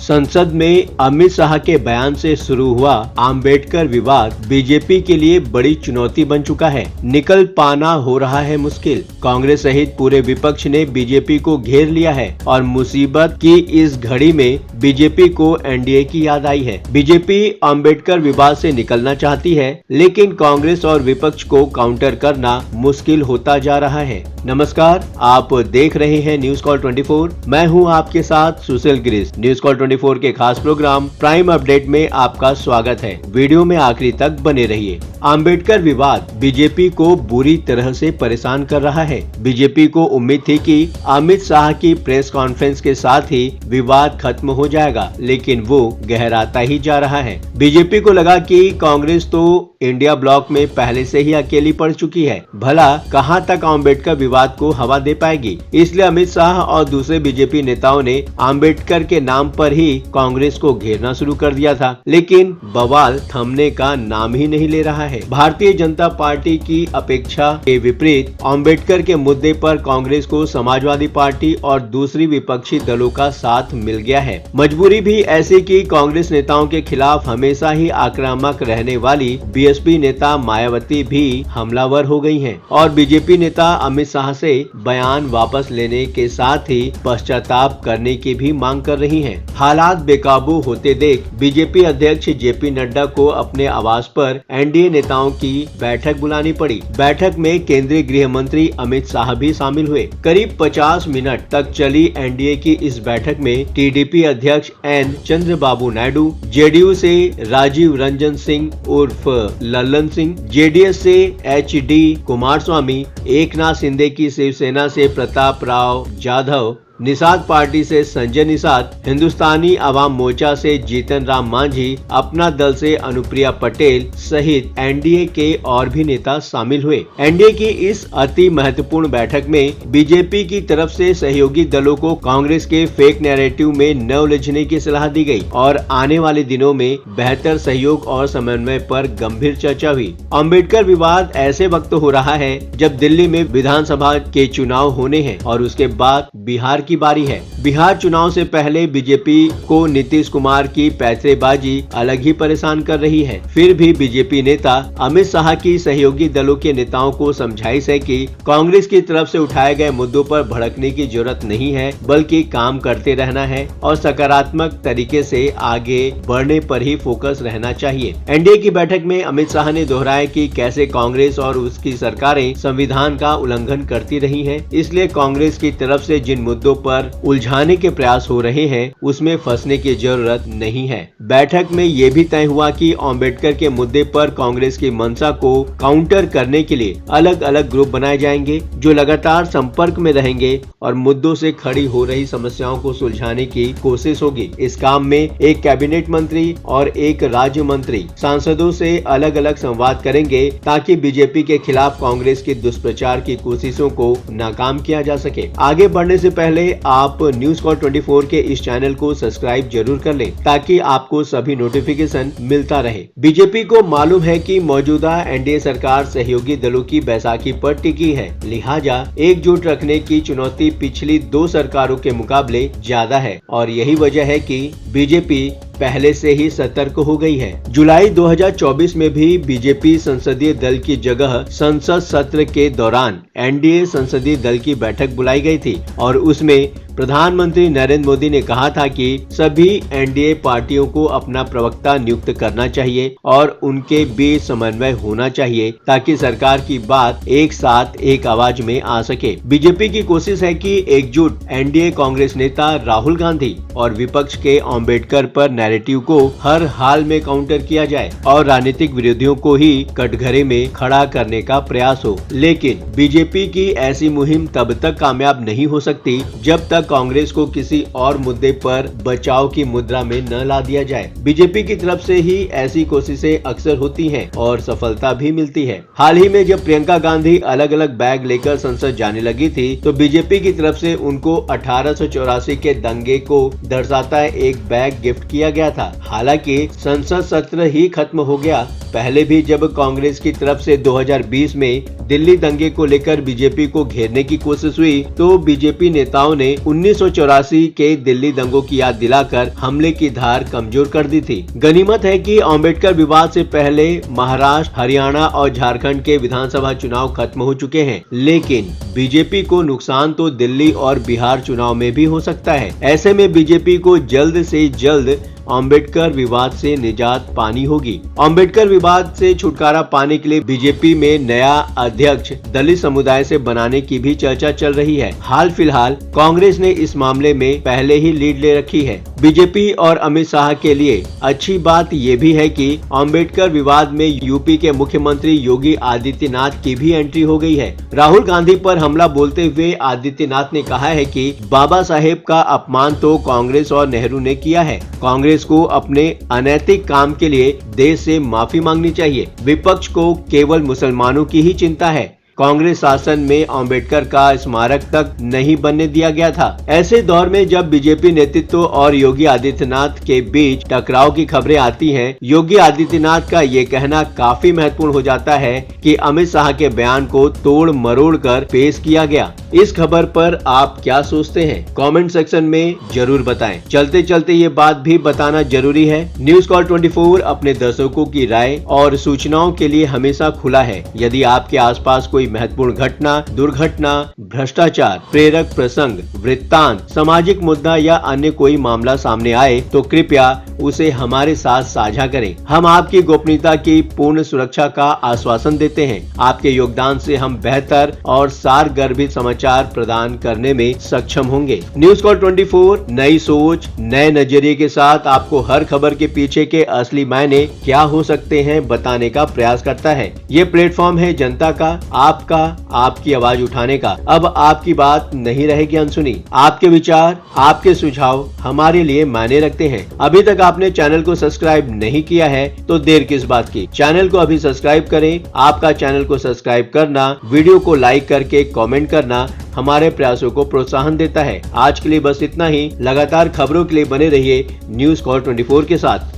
संसद में अमित शाह के बयान से शुरू हुआ आम्बेडकर विवाद बीजेपी के लिए बड़ी चुनौती बन चुका है। निकल पाना हो रहा है मुश्किल। कांग्रेस सहित पूरे विपक्ष ने बीजेपी को घेर लिया है और मुसीबत की इस घड़ी में बीजेपी को एनडीए की याद आई है। बीजेपी आम्बेडकर विवाद से निकलना चाहती है, लेकिन कांग्रेस और विपक्ष को काउंटर करना मुश्किल होता जा रहा है। नमस्कार, आप देख रहे हैं न्यूज कॉल 24। मैं हूं आपके साथ सुशील गिरीश। न्यूज कॉल 24 के खास प्रोग्राम प्राइम अपडेट में आपका स्वागत है। वीडियो में आखिरी तक बने रहिए। आम्बेडकर विवाद बीजेपी को बुरी तरह से परेशान कर रहा है। बीजेपी को उम्मीद थी कि अमित शाह की प्रेस कॉन्फ्रेंस के साथ ही विवाद खत्म हो जाएगा, लेकिन वो गहराता ही जा रहा है। बीजेपी को लगा कि कांग्रेस तो इंडिया ब्लॉक में पहले से ही अकेली पड़ चुकी है, भला कहां तक आम्बेडकर विवाद को हवा दे पाएगी। इसलिए अमित शाह और दूसरे बीजेपी नेताओं ने आम्बेडकर के नाम पर ही कांग्रेस को घेरना शुरू कर दिया था, लेकिन बवाल थमने का नाम ही नहीं ले रहा है। भारतीय जनता पार्टी की अपेक्षा के विपरीत आम्बेडकर के मुद्दे पर कांग्रेस को समाजवादी पार्टी और दूसरी विपक्षी दलों का साथ मिल गया है। मजबूरी भी ऐसी कि कांग्रेस नेताओं के खिलाफ हमेशा ही आक्रामक रहने वाली बीएसपी नेता मायावती भी हमलावर हो गई हैं और बीजेपी नेता अमित शाह से बयान वापस लेने के साथ ही पश्चाताप करने की भी मांग कर रही हैं। हालात बेकाबू होते देख बीजेपी अध्यक्ष जेपी नड्डा को अपने आवास पर एनडीए नेताओं की बैठक बुलानी पड़ी। बैठक में केंद्रीय गृह मंत्री अमित शाह भी शामिल हुए। करीब 50 मिनट तक चली एनडीए की इस बैठक में टीडीपी अध्यक्ष एन चंद्रबाबू नायडू, जेडीयू से राजीव रंजन सिंह उर्फ लल्लन सिंह, जेडीएस से एचडी कुमारस्वामी, एकनाथ शिंदे की शिवसेना से प्रताप राव जाधव, निषाद पार्टी से संजय निषाद, हिंदुस्तानी अवाम मोर्चा से जीतन राम मांझी, अपना दल से अनुप्रिया पटेल सहित एनडीए के और भी नेता शामिल हुए। एनडीए की इस अति महत्वपूर्ण बैठक में बीजेपी की तरफ से सहयोगी दलों को कांग्रेस के फेक नैरेटिव में न उलझने की सलाह दी गई और आने वाले दिनों में बेहतर सहयोग और समन्वय पर गंभीर चर्चा हुई। अम्बेडकर विवाद ऐसे वक्त हो रहा है जब दिल्ली में विधानसभा के चुनाव होने हैं और उसके बाद बिहार की बारी है। बिहार चुनाव से पहले बीजेपी को नीतीश कुमार की पैंतरेबाजी अलग ही परेशान कर रही है। फिर भी बीजेपी नेता अमित शाह की सहयोगी दलों के नेताओं को समझाइश है कि कांग्रेस की तरफ से उठाए गए मुद्दों पर भड़कने की जरूरत नहीं है, बल्कि काम करते रहना है और सकारात्मक तरीके से आगे बढ़ने पर ही फोकस रहना चाहिए। एनडीए की बैठक में अमित शाह ने दोहराया कि कैसे कांग्रेस और उसकी सरकारें संविधान का उल्लंघन करती रही हैं, इसलिए कांग्रेस की तरफ से जिन मुद्दों पर उलझाने के प्रयास हो रहे हैं उसमें फंसने की जरूरत नहीं है। बैठक में ये भी तय हुआ कि अम्बेडकर के मुद्दे पर कांग्रेस की मंशा को काउंटर करने के लिए अलग अलग ग्रुप बनाए जाएंगे जो लगातार संपर्क में रहेंगे और मुद्दों से खड़ी हो रही समस्याओं को सुलझाने की कोशिश होगी। इस काम में एक कैबिनेट मंत्री और एक राज्य मंत्री सांसदों से अलग अलग संवाद करेंगे ताकि बीजेपी के खिलाफ कांग्रेस की दुष्प्रचार की कोशिशों को नाकाम किया जा सके। आगे बढ़ने से पहले आप न्यूज कॉल 24 के इस चैनल को सब्सक्राइब जरूर कर लें ताकि आपको सभी नोटिफिकेशन मिलता रहे। बीजेपी को मालूम है कि मौजूदा एनडीए सरकार सहयोगी दलों की बैसाखी पर टिकी है, लिहाजा एकजुट रखने की चुनौती पिछली 2 सरकारों के मुकाबले ज्यादा है और यही वजह है कि बीजेपी पहले से ही सतर्क हो गई है। जुलाई 2024 में भी बीजेपी संसदीय दल की जगह संसद सत्र के दौरान एनडीए संसदीय दल की बैठक बुलाई गई थी और उसमें प्रधानमंत्री नरेंद्र मोदी ने कहा था कि सभी एनडीए पार्टियों को अपना प्रवक्ता नियुक्त करना चाहिए और उनके बीच समन्वय होना चाहिए ताकि सरकार की बात एक साथ एक आवाज में आ सके। बीजेपी की कोशिश है कि एकजुट एनडीए कांग्रेस नेता राहुल गांधी और विपक्ष के अम्बेडकर पर नैरेटिव को हर हाल में काउंटर किया जाए और राजनीतिक विरोधियों को ही कटघरे में खड़ा करने का प्रयास हो। लेकिन बीजेपी की ऐसी मुहिम तब तक कामयाब नहीं हो सकती जब तक कांग्रेस को किसी और मुद्दे पर बचाव की मुद्रा में न ला दिया जाए। बीजेपी की तरफ से ही ऐसी कोशिशें अक्सर होती हैं और सफलता भी मिलती है। हाल ही में जब प्रियंका गांधी अलग अलग बैग लेकर संसद जाने लगी थी तो बीजेपी की तरफ से उनको 1884 के दंगे को दर्शाता एक बैग गिफ्ट किया गया था। हालांकि संसद सत्र ही खत्म हो गया। पहले भी जब कांग्रेस की तरफ से 2020 में दिल्ली दंगे को लेकर बीजेपी को घेरने की कोशिश हुई तो बीजेपी नेताओं ने 1984 के दिल्ली दंगों की याद दिलाकर हमले की धार कमजोर कर दी थी। गनीमत है कि अम्बेडकर विवाद से पहले महाराष्ट्र, हरियाणा और झारखंड के विधानसभा चुनाव खत्म हो चुके हैं, लेकिन बीजेपी को नुकसान तो दिल्ली और बिहार चुनाव में भी हो सकता है। ऐसे में बीजेपी को जल्द से जल्द अम्बेडकर विवाद से निजात पानी होगी। अम्बेडकर विवाद से छुटकारा पाने के लिए बीजेपी में नया अध्यक्ष दलित समुदाय से बनाने की भी चर्चा चल रही है। हाल फिलहाल कांग्रेस ने इस मामले में पहले ही लीड ले रखी है। बीजेपी और अमित शाह के लिए अच्छी बात ये भी है कि अम्बेडकर विवाद में यूपी के मुख्यमंत्री योगी आदित्यनाथ की भी एंट्री हो गई है। राहुल गांधी पर हमला बोलते हुए आदित्यनाथ ने कहा है कि बाबा साहेब का अपमान तो कांग्रेस और नेहरू ने किया है। कांग्रेस को अपने अनैतिक काम के लिए देश से माफी मांगनी चाहिए। विपक्ष को केवल मुसलमानों की ही चिंता है। कांग्रेस शासन में अम्बेडकर का स्मारक तक नहीं बनने दिया गया था। ऐसे दौर में जब बीजेपी नेतृत्व और योगी आदित्यनाथ के बीच टकराव की खबरें आती हैं, योगी आदित्यनाथ का ये कहना काफी महत्वपूर्ण हो जाता है कि अमित शाह के बयान को तोड़ मरोड़ कर पेश किया गया। इस खबर पर आप क्या सोचते हैं? कमेंट सेक्शन में जरूर बताएं। चलते चलते ये बात भी बताना जरूरी है, न्यूज कॉल 24 अपने दर्शकों की राय और सूचनाओं के लिए हमेशा खुला है। यदि आपके आसपास कोई महत्वपूर्ण घटना, दुर्घटना, भ्रष्टाचार, प्रेरक प्रसंग, वृत्तांत, सामाजिक मुद्दा या अन्य कोई मामला सामने आए तो कृपया उसे हमारे साथ साझा करें। हम आपकी गोपनीयता की पूर्ण सुरक्षा का आश्वासन देते हैं। आपके योगदान से हम बेहतर और सारगर्भित समाचार प्रदान करने में सक्षम होंगे। न्यूज कॉल 24 नई सोच, नए नजरिए के साथ आपको हर खबर के पीछे के असली मायने क्या हो सकते हैं बताने का प्रयास करता है। ये प्लेटफॉर्म है जनता का, आपका, आपकी आवाज उठाने का। अब आपकी बात नहीं रहेगी अनसुनी। आपके विचार, आपके सुझाव हमारे लिए मायने रखते हैं। अभी तक आपने चैनल को सब्सक्राइब नहीं किया है तो देर किस बात की, चैनल को अभी सब्सक्राइब करें। आपका चैनल को सब्सक्राइब करना, वीडियो को लाइक करके कमेंट करना हमारे प्रयासों को प्रोत्साहन देता है। आज के लिए बस इतना ही। लगातार खबरों के लिए बने रहिए न्यूज कॉल 24 के साथ।